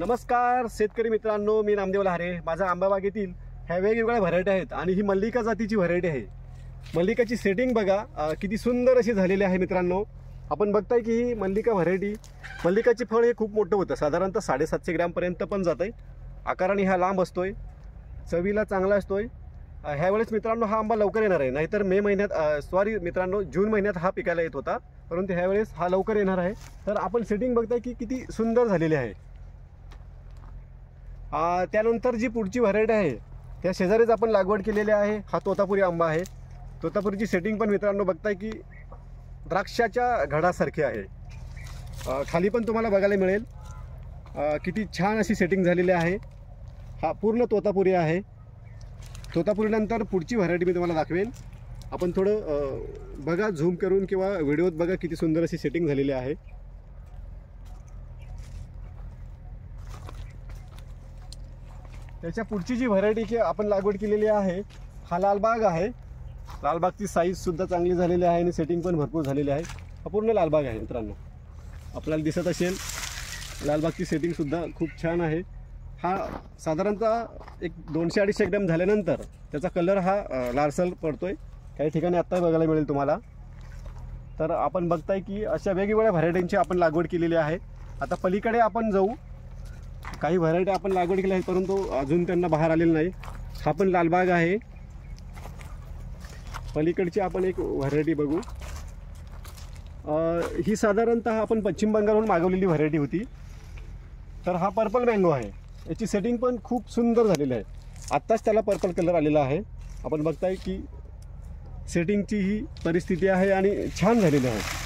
नमस्कार शेतकरी मित्रांनो, मी नामदेव लहारे. माझा आंबा बागेतील ह्या वेगवेगळ्या व्हरायटी आहेत आणि ही मल्लिका जातीची व्हरायटी आहे. मल्लिकाची सेटिंग बघा किती सुंदर अशी झालेली आहे मित्रांनो. आपण बघताय की ही मल्लिका व्हरायटी, मल्लिकाची फळ हे खूप मोठं होतं, साधारणतः 750 ग्रॅमपर्यंत पण जात आहे. आकाराने हा लांब असतोय, चवीला चांगला असतोय. ह्यावेळेस मित्रांनो हा आंबा लवकर येणार आहे, नाहीतर मे महिन्यात मित्रांनो जून महिन्यात हा पिकायला येत होता, परंतु ह्यावेळेस हा लवकर येणार आहे. तर आपण सेटिंग बघताय की किती सुंदर झालेली आहे. त्यानंतर जी पुढची व्हरायटी आहे त्या शेजारीच आपण लागवड केलेली आहे. हा तोतापुरी आंबा आहे. तोतापुरीची सेटिंग पण मित्रांनो बघताय की द्राक्षाच्या घडासारखी आहे. खाली पण तुम्हाला बघायला मिळेल किती छान अशी सेटिंग झालेली आहे. हा पूर्ण तोतापुरी आहे. तोतापुरीनंतर पुढची व्हरायटी मी तुम्हाला दाखवेन. आपण थोडं बघा झूम करून किंवा व्हिडिओत बघा किती सुंदर अशी सेटिंग झालेली आहे. त्याच्या पुढची जी व्हरायटी की आपण लागवड केलेली आहे हा लालबाग आहे. लालबागची साईज सुद्धा चांगली झालेली आहे आणि सेटिंग पण भरपूर झालेली आहे. हा पूर्ण लालबाग आहे मित्रांनो, आपल्याला दिसत असेल. लालबागची सेटिंग सुद्धा खूप छान आहे. हा साधारणतः एक 200-250 ग्रॅम झाल्यानंतर त्याचा कलर हा लालसर पडतोय. काही ठिकाणी आत्ता बघायला मिळेल तुम्हाला. तर आपण बघताय की अशा वेगवेगळ्या व्हरायटींची आपण लागवड केलेली आहे. आता पलीकडे आपण जाऊ. काही व्हरायटी आपण लागवड केल्या आहेत परंतु अजून त्यांना बाहेर आलेलं नाही. हा पण लालबाग आहे. पलीकडची आपण एक व्हरायटी बघू. ही साधारणतः आपण पश्चिम बंगालहून मागवलेली व्हरायटी होती. तर हा पर्पल मँगो आहे. याची सेटिंग पण खूप सुंदर झालेली आहे. आत्ताच त्याला पर्पल कलर आलेला आहे. आपण बघताय की सेटिंगची ही परिस्थिती आहे आणि छान झालेली आहे.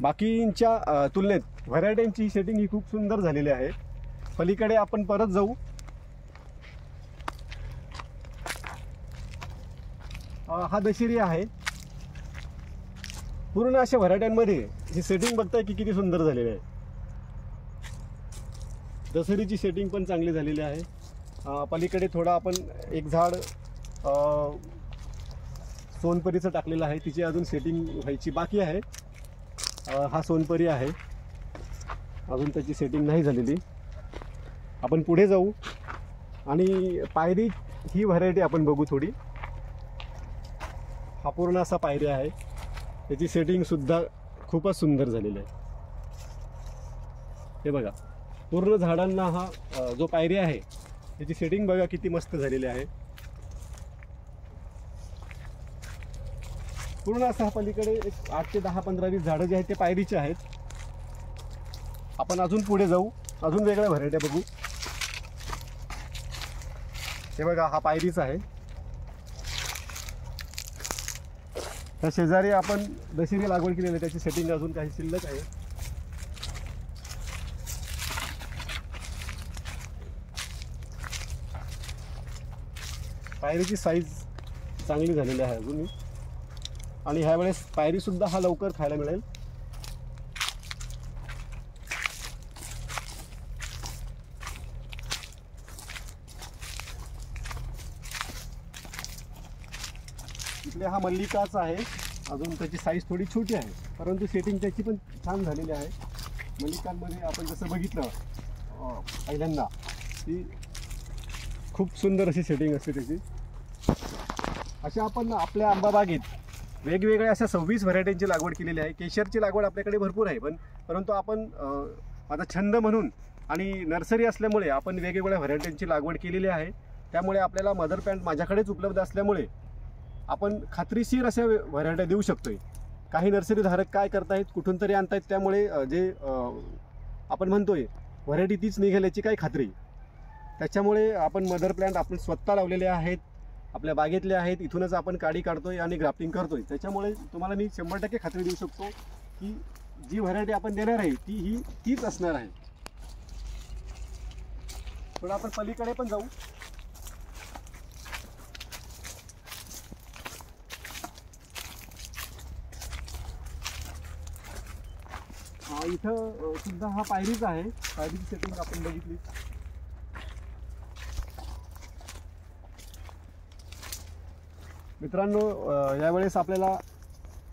बाकींच्या तुलनेत व्हरायटींची सेटिंग ही खूप सुंदर झालेली आहे. पलीकडे आपण परत जाऊ. हा दशेरी आहे. पूर्ण अशा व्हरायट्यांमध्ये ही सेटिंग बघताय की किती सुंदर झालेली आहे. दशेरीची सेटिंग पण चांगली झालेली आहे. पलीकडे थोडा आपण एक झाड सोनपरीचं टाकलेलं आहे. तिची अजून सेटिंग व्हायची बाकी आहे. हा सोनपरी आहे, अजून त्याची सेटिंग नाही झालेली. आपण पुढे जाऊ आणि पायरी ही व्हरायटी आपण बघू थोडी. हा पूर्ण असा पायरी आहे. त्याची सेटिंग सुद्धा खूपच सुंदर झालेली आहे. हे बघा पूर्ण झाडांना हा जो पायरी आहे त्याची सेटिंग बघा किती मस्त झालेली आहे. पूर्ण असा पलीकडे एक 8 ते 10, 15, 20 झाडं जे आहेत ते पायरीचे आहेत. आपण अजून पुढे जाऊ, अजून वेगळ्या व्हरायट्या बघू. हे बघा हा पायरीचा आहे. त्या शेजारी आपण दशेरी लागवड केलेली आहे. त्याची सेटिंग अजून काही शिल्लक आहे. पायरीची साईज चांगली झालेली आहे अजूनही. आणि ह्यावेळेस पायरी सुद्धा हा लवकर खायला मिळेल. इकडे हा मल्लिकाचा आहे. अजून त्याची साईज थोडी छोटी आहे परंतु सेटिंग त्याची पण छान झालेली आहे. मल्लिकांमध्ये आपण जसं बघितलं पहिल्यांदा ती खूप सुंदर अशी सेटिंग असते त्याची. अशा आपण आपल्या आंबा बागेत वेगवेगळ्या अशा 26 व्हरायटींची लागवड केलेली आहे. केशरची लागवड आपल्याकडे भरपूर आहे, परंतु आपण माझा छंद म्हणून आणि नर्सरी असल्यामुळे आपण वेगवेगळ्या व्हरायटींची लागवड केलेली आहे. त्यामुळे आपल्याला मदर प्लांट माझ्याकडेच उपलब्ध असल्यामुळे आपण खात्रीशीर अशा व्हरायट्या देऊ शकतोय. काही नर्सरी धारक काय करतायत, कुठून तरी आणतायत, त्यामुळे जे आपण म्हणतोय व्हरायटी तीच निघेल याची काही खात्री. त्याच्यामुळे आपण मदर प्लांट आपण स्वतः लावलेले आहेत, आपल्या बागेतले आहेत. इथूनच आपण काडी काढतोय आणि ग्राफ्टिंग करतोय. त्याच्यामुळे तुम्हाला मी 100% खात्री देऊ शकतो की जी व्हरायटी आपण देणार आहे तीच असणार आहे. थोडं आपण पलीकडे पण जाऊ. इथं सुद्धा हा पायरीच आहे. पायरीची सेटिंग आपण बघितली. मित्रांनो यावेळेस आपल्याला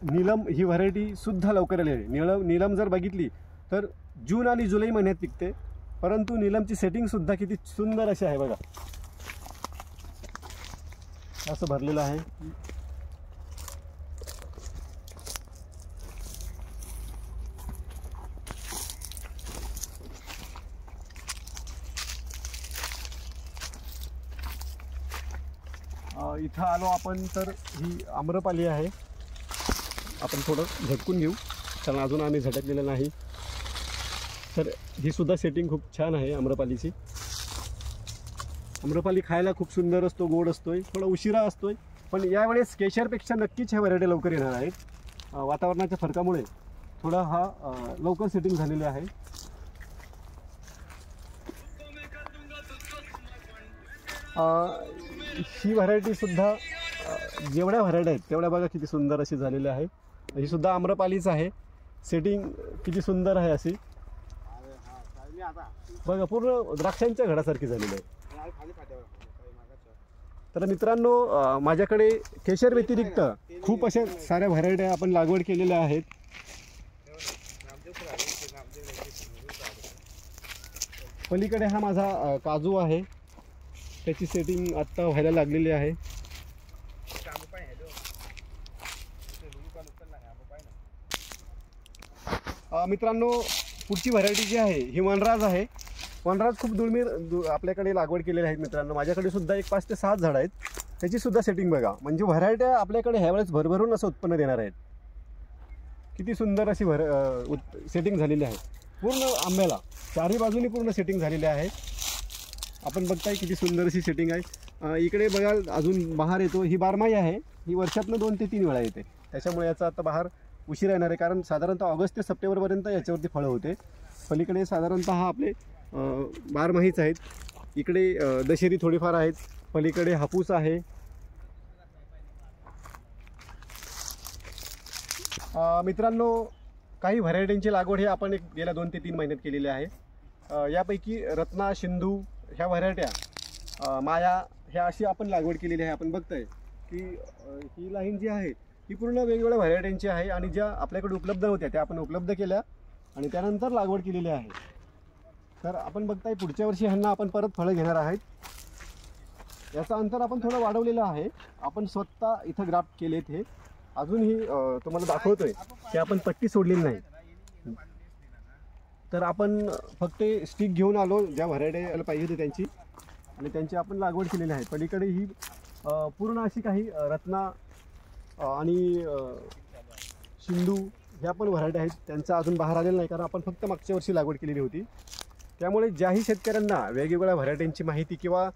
नीलम ही व्हरायटी सुद्धा लवकर आली आहे. नीलम जर बघितली तर जून आणि जुलै महिन्यात पिकते, परंतु नीलमची सेटिंगसुद्धा किती सुंदर अशी आहे बघा, असं भरलेलं आहे. इथं आलो आपण तर ही आम्रपाली आहे. आपण थोडं झटकून घेऊ, कारण अजून आम्ही झटकलेलं नाही. तर ही सुद्धा सेटिंग खूप छान आहे आम्रपालीची. आम्रपाली खायला खूप सुंदर असतो, गोड असतोय, थोडा उशिरा असतोय, पण यावेळेस केशरपेक्षा नक्कीच ह्या व्हरायटी लवकर येणार आहेत. वातावरणाच्या फरकामुळे थोडा हा लवकर सेटिंग झालेले आहे. ही व्हरायटीसुद्धा जेवढ्या व्हरायटी आहेत तेवढ्या बघा किती सुंदर अशी झालेली आहे. ही सुद्धा आम्रपालीच आहे. सेटिंग किती सुंदर आहे अशी बघा, पूर्ण द्राक्षांच्या घडासारखी झालेली आहे. तर मित्रांनो, माझ्याकडे केशर व्यतिरिक्त खूप अशा साऱ्या व्हरायट्या आपण लागवड केलेल्या आहेत. पलीकडे हा माझा काजू आहे, त्याची सेटिंग आत्ता व्हायला लागलेली आहे. मित्रांनो, पुढची व्हरायटी जी आहे ही वनराज आहे. वनराज खूप दुर्मिळ आपल्याकडे लागवड केलेली आहेत मित्रांनो. माझ्याकडे सुद्धा एक 5 ते 7 झाडं आहेत. त्याची सुद्धा सेटिंग बघा, म्हणजे व्हरायट्या आपल्याकडे ह्यावेळेस भरभरून असं उत्पन्न देणार आहेत. किती सुंदर अशी सेटिंग झालेली आहे. पूर्ण आंब्याला चारही बाजूनी पूर्ण सेटिंग झालेली आहे. आपण बघताय किती सुंदर अशी सेटिंग आहे. इकडे बघा अजून बहार येतो. ही बारमाही आहे, ही वर्षातनं 2 ते 3 वेळा येते. त्याच्यामुळे याचा आता बहार उशिरा येणार आहे, कारण साधारणतः ऑगस्ट ते सप्टेंबरपर्यंत याच्यावरती फळं होते. पलीकडे साधारणतः हा आपले बारमाहीच आहेत. इकडे दशेरी थोडीफार आहेत. पलीकडे हापूस आहे. मित्रांनो, काही व्हरायटींची लागवड ही आपण गेल्या 2 ते 3 महिन्यात केलेली आहे. यापैकी रत्ना, सिंधू ह्या व्हरायट्या, माया ह्या अशी आपण लागवड केलेली आहे. आपण बघताय की ही लाईन जी आहे ही पूर्ण वेगवेगळ्या व्हरायटींची आहे, आणि ज्या आपल्याकडे उपलब्ध होत्या त्या आपण उपलब्ध केल्या आणि त्यानंतर लागवड केलेली आहे. तर आपण बघताय पुढच्या वर्षी ह्यांना आपण परत फळं घेणार आहेत. याचं अंतर आपण थोडं वाढवलेलं आहे. आपण स्वतः इथं ग्राफ्ट केलेत. हे अजूनही तुम्हाला दाखवतोय की आपण पट्टी सोडलेली नाही. तर आपण फक्त स्टिक घेऊन आलो ज्या व्हरायटी पाहिजे होती त्यांची, आणि त्यांची आपण लागवड केलेली आहे. पलीकडे ही पूर्ण अशी काही रत्ना आणि सिंधू ह्या पण व्हरायटी आहेत. त्यांचा अजून बाहेर आलेला नाही, कारण आपण फक्त मागच्या वर्षी लागवड केलेली होती. त्यामुळे ज्याही शेतकऱ्यांना वेगवेगळ्या व्हरायटींची माहिती किंवा